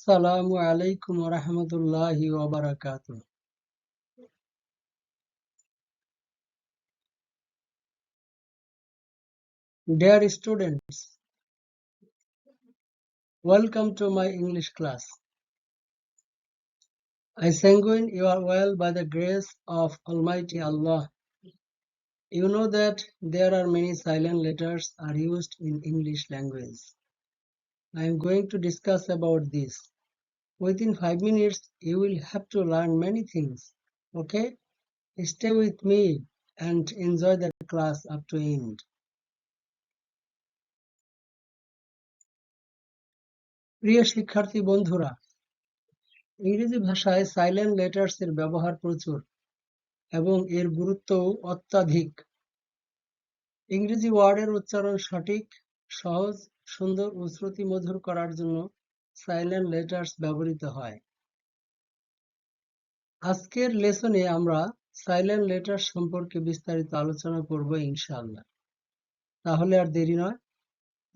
Assalamu alaikum wa rahmatullahi wa barakatuh. Dear students, welcome to my English class. I sanguine you are well by the grace of Almighty Allah. You know that there are many silent letters are used in English language. I am going to discuss about this. Within 5 minutes, you will have to learn many things. Okay? Stay with me and enjoy the class up to end. প্রিয় শিক্ষার্থী বন্ধুরা, ইংরেজি ভাষায় silent letters এর ব্যবহার প্রচুর এবং এর গুরুত্বও অত্যাধিক। ইংরেজি ওয়ার্ডের উচ্চারণ সঠিক, সহজ, সুন্দর ও শ্রুতিমধুর করার জন্য সাইলেন্ট লেটার্স ব্যবহৃত হয়। আজকের লেসনে আমরা সাইলেন্ট লেটার্স সম্পর্কে বিস্তারিত আলোচনা করব ইনশাআল্লাহ। তাহলে আর দেরি নয়,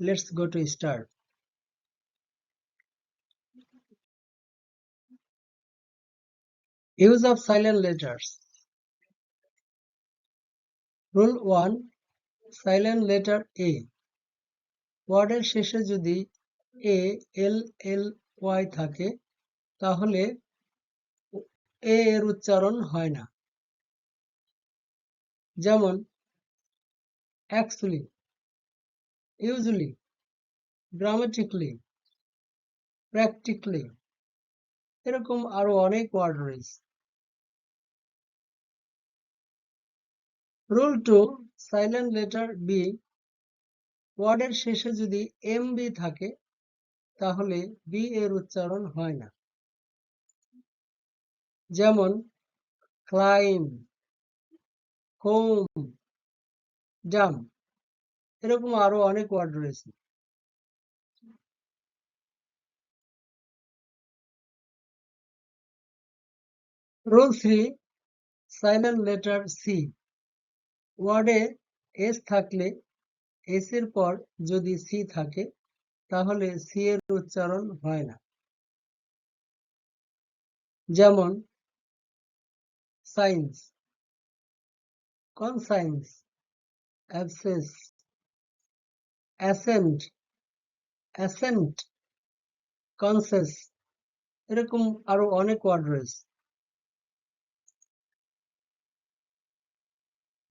let's go to start. Use of silent letters. Rule 1. Silent letter A. ওয়ার্ডের শেষে যদি এ এল এল ওয়াই থাকে তাহলে এ এর উচ্চারণ হয় না। যেমন অ্যাকচুয়ালি, ইউজুয়ালি, গ্রামাটিক্যালি, প্র্যাকটিক্যালি, এরকম আরো অনেক ওয়ার্ড রয়েছে। রুল 2. Silent letter B. ওয়ার্ডের শেষে যদি এম বি থাকে তাহলে বি এর উচ্চারণ হয় না। যেমন ক্লাইম, হোম, জাম্প, এরকম আরো অনেক ওয়ার্ড রয়েছে। রুল 3. Silent letter C. ওয়ার্ডে এস থাকলে এস এর পর যদি সি থাকে তাহলে সি এর উচ্চারণ হয় না। যেমন science, conscience, abscess, ascent, ascent, concess, এরকম আরো অনেক ওয়ার্ড রয়েছে।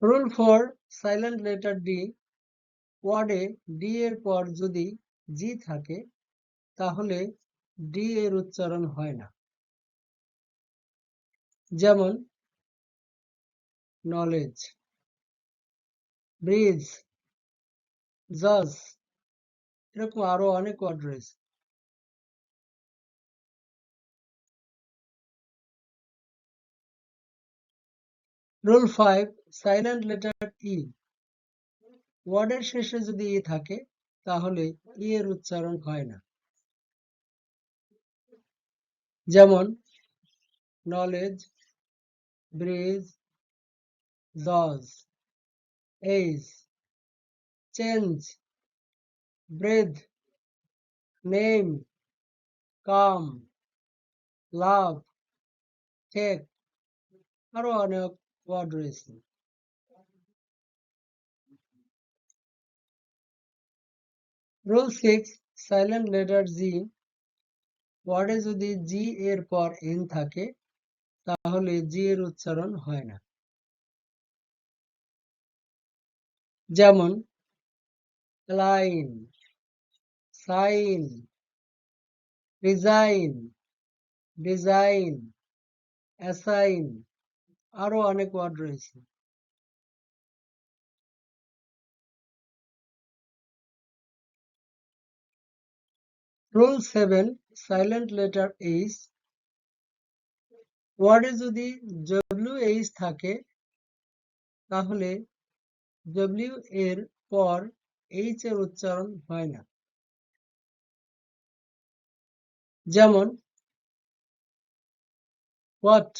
রুল 4. Silent letter D. ওয়ার্ডে ডি এর পর যদি জি থাকে তাহলে ডি এর উচ্চারণ হয় না। যেমন নলেজ, ব্রিজ, জাজ, এরকম আরো অনেক ওয়ার্ড রয়েছে। রুল 5. সাইলেন্ট লেটার ই। ওয়ার্ডের শেষে যদি ই থাকে তাহলে ই এর উচ্চারণ হয় না। যেমন নলেজ, ব্রিজ, জাজ, এজ, চেঞ্জ, ব্রেথ, নেম, কাম, লাভ, টেক, আরো অনেক ওয়ার্ড রয়েছে। রুল 6. সাইলেন্ট লেটার জি। ওয়ার্ডে যদি জি এর পর এন থাকে তাহলে জি এর উচ্চারণ হয় না। যেমন line, sign, resign, design, assign, আরো অনেক ওয়ার্ড রয়েছে। রুল 7. Silent letter H. ওয়ার্ডে যদি ডব্লিউ এইচ থাকে তাহলে ডব্লিউ এর পর এইচ এর উচ্চারণ হয় না। যেমন হোয়াট,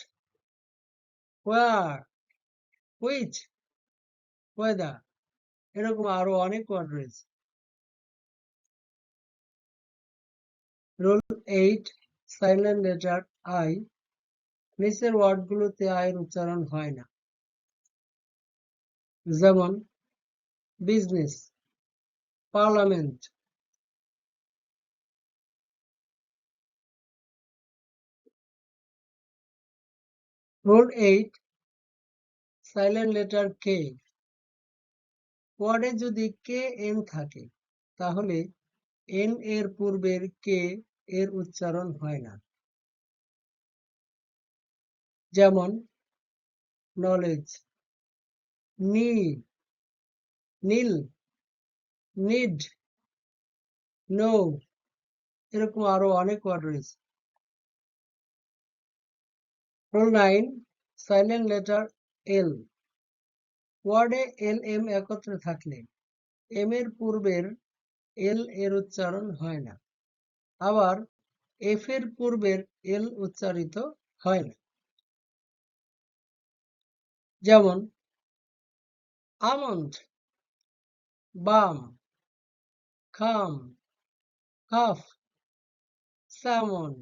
হোয়ার, হুইচ, ওয়েদার, এরকম আরো অনেক ওয়ার্ড রয়েছে। রুল 8. সাইলেন্ট লেটার আই, নিচের ওয়ার্ডগুলোতে আয়ের উচ্চারণ হয় না। যেমন business, parliament. Rule 8, silent letter K. ওয়ার্ডে যদি কে এন থাকে তাহলে এন এর পূর্বের কে এর উচ্চারণ হয় না। যেমন নলেজ, নীল, নিড, নো, এরকম আরো অনেক ওয়ার্ড রয়েছে। রুল 9, সাইলেন্ট লেটার এল। ওয়ার্ডে এল এম একত্রে থাকলে এম এর পূর্বের এল এর উচ্চারণ হয় না, আবার এফ এর পূর্বের এল উচ্চারিত হয় না। যেমন আমন্ড, বাম, খাম, কাফ, স্যামন,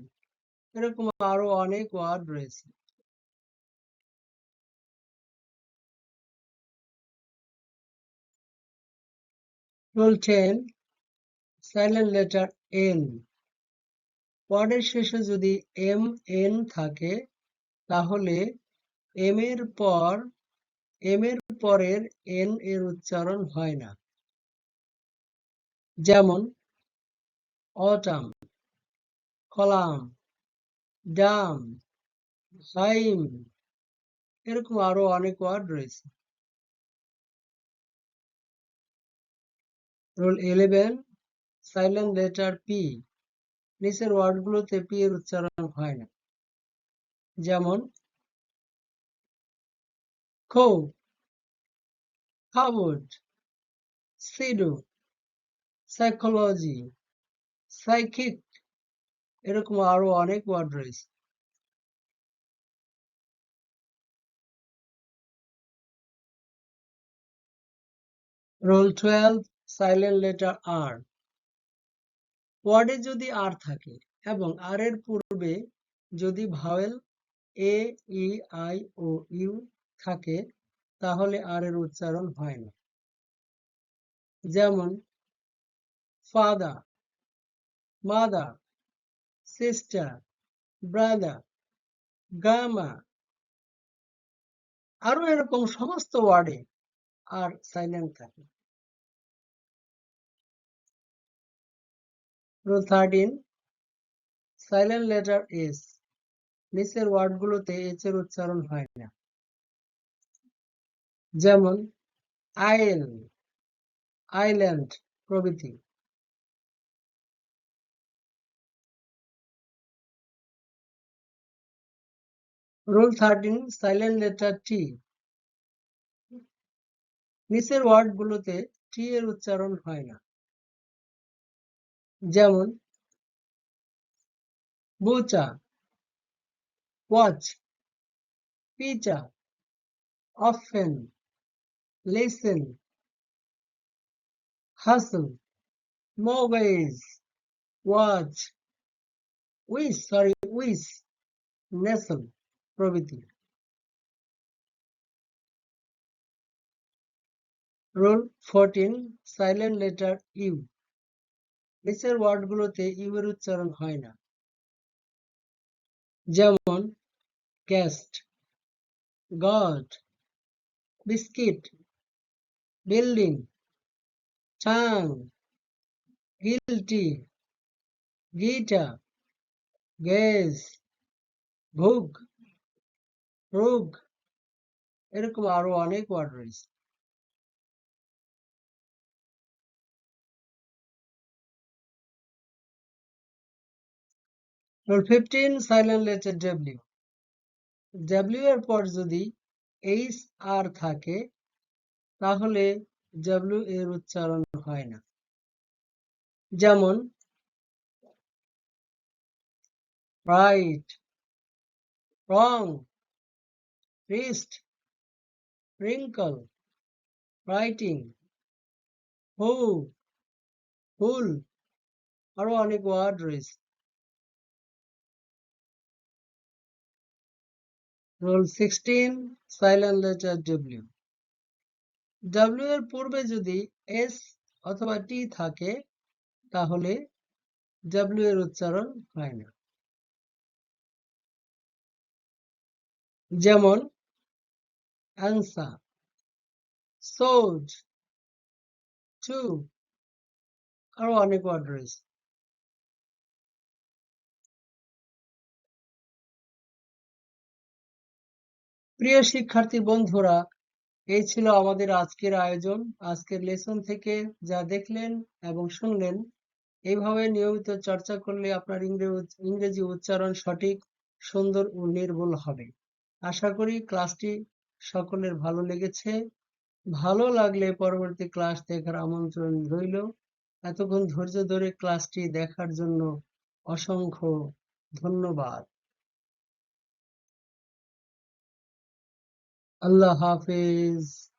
এরকম আরো অনেক ওয়ার্ড রয়েছে। Rule 10, silent letter N. ওয়ার্ডের শেষে যদি এম এন থাকে তাহলে এম এর পরের এন এর উচ্চারণ হয় না। যেমন অটাম, কলাম, ডাম, হাইম, এরকম আরো অনেক ওয়ার্ড রয়েছে। Rule 11, silent letter P. নিচের ওয়ার্ডগুলোতে পি এর উচ্চারণ হয় না। যেমন খো, কাবোর্ড, সিডো, সাইকোলজি, সাইকিক, এরকম আরো অনেক ওয়ার্ড রয়েছে। Rule 12, silent letter R. ওয়ার্ডে যদি আর থাকে এবং আর এর পূর্বে যদি ভাওয়েল এ, ই, আই ও ইউ থাকে তাহলে আর এর উচ্চারণ হয় না। যেমন father, mother, sister, brother, grammar, আরো এরকম সমস্ত ওয়ার্ডে আর সাইলেন্ট থাকে। Rule 13, silent letter S. নিচের ওয়ার্ডগুলোতে এইচ এর উচ্চারণ হয় না। যেমন আইল, আইল্যান্ড প্রভৃতি। Rule 13, silent letter T. নিচের ওয়ার্ডগুলোতে টি এর উচ্চারণ হয় না। যেমন butcher, watch, pitcher, often, listen, hustle, মোবাইজ, ওয়াচ, উইস, নেসল প্রভৃতি। Rule 14, silent letter U. নিচের ওয়ার্ডগুলোতে ইউ এর উচ্চারণ হয় না। যেমন guest, guard, biscuit, building, tongue, guilty, guitar, gauge, vogue, rogue, এরকম আরো অনেক ওয়ার্ড রয়েছে। Rule 15, silent letter W. W এর পর যদি এইচ আর থাকে তাহলে ডব্লিউ এর উচ্চারণ হয় না। যেমন রাইট, রং, রিস্ট, রিঙ্কল, রাইটিং, হু, হুল, আরো অনেক ওয়ার্ড রয়েছে। Rule 16, silent letter W. W এর পূর্বে যদি S অথবা T থাকে তাহলে W এর উচ্চারণ হয় না। যেমন answer, sword, to, আরো অনেক ওয়ার্ড রয়েছে। প্রিয় শিক্ষার্থী বন্ধুরা, এই ছিল আমাদের আজকের আয়োজন। আজকের লেসন থেকে যা দেখলেন এবং শুনলেন, এইভাবে নিয়মিত চর্চা করলে আপনার ইংরেজি উচ্চারণ সঠিক, সুন্দর ও নির্ভুল হবে। আশা করি ক্লাসটি সকলের ভালো লেগেছে। ভালো লাগলে পরবর্তী ক্লাস দেখার আমন্ত্রণ রইল। এতক্ষণ ধৈর্য ধরে ক্লাসটি দেখার জন্য অসংখ্য ধন্যবাদ। আল্লাহ হাফেজ।